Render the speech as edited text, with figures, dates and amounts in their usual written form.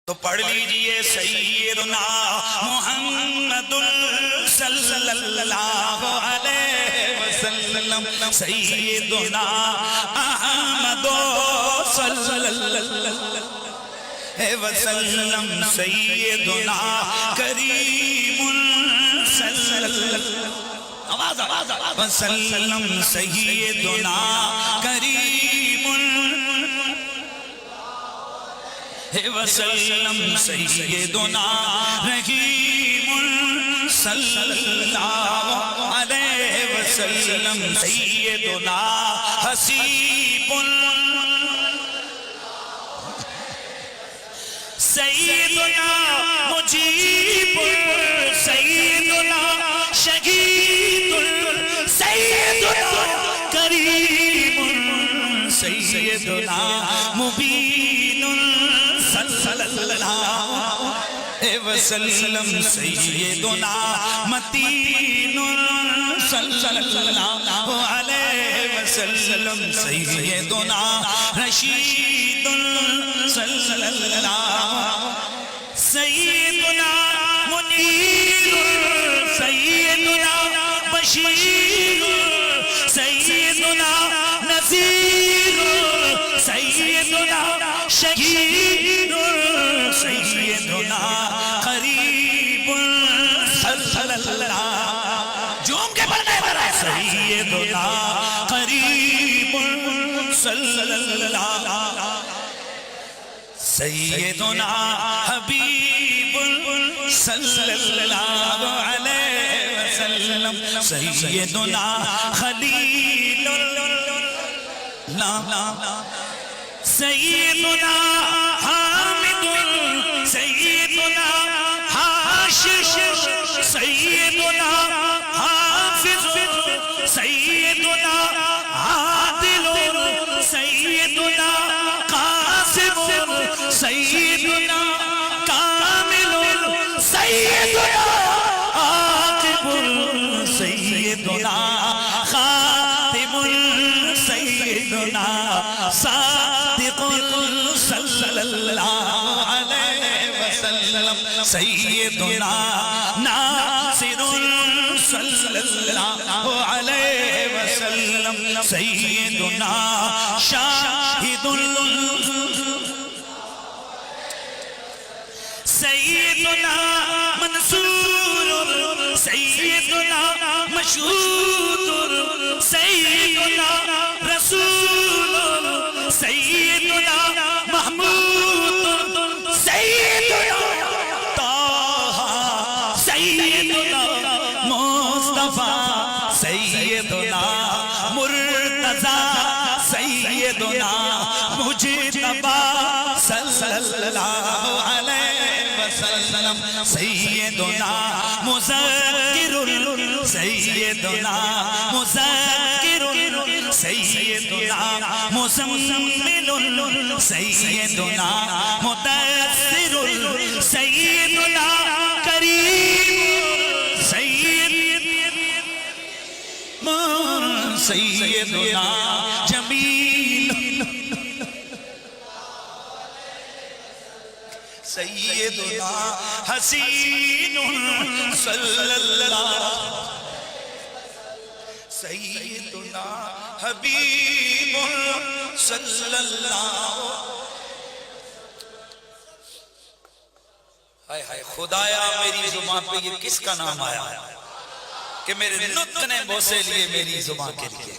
تو پڑھ لیجئے سیدنا محمد صلی اللہ علیہ وسلم، سیدنا احمد صلی اللہ علیہ وسلم، سیدنا کریم صلی اللہ وسلم، سیدنا کریم وسلم، سیدنا رحیم صلی اللہ علیہ وسلم، سیدنا حسیب سیدنا مجیب سیدنا شہید سیدنا کریم سیدنا مبین صلی اللہ علیہ وسلم، سیدنا متین صلی اللہ علیہ وسلم، سیدنا رشید صلی اللہ، سیدنا منیر سیدنا بشیر سیدنا نذیر سیدنا شہید سیدنا قریب صلی اللہ، جوم کے پڑھنے پر ہے، سیدنا قریب صلی اللہ، سیدنا حبیب صلی اللہ علیہ وسلم، سیدنا خلیل اللہ، سیدنا حامد سیدنا حاشش سیدنا حافظ سیدنا عادل سیدنا قاسم سیدنا کامل سیدنا عاقب سیدنا خاتم سیدنا صادق صلی اللہ علیہ وسلم، سیدنا ناصر صلی اللہ علیہ وسلم، سیدنا شاہد سیدنا منصور سیدنا مشہود سیدنا رسول سیدنا محمود سیدنا طه سیدنا مصطفیٰ سیدنا مرتضی سیدنا مجتبی صلی اللہ علیہ وسلم، سیدنا مذکر سیدنا مذکر سیدنا مزمل سیدنا مدثر سیدنا کریم سیدنا جمیل سیدنا حسین صلی اللہ، سیدنا حبیب صلی اللہ، ہائے خدایا میری زبان پہ یہ کس کا نام آیا کہ میرے نطق نے بوسے لیے میری زبان کے لیے؟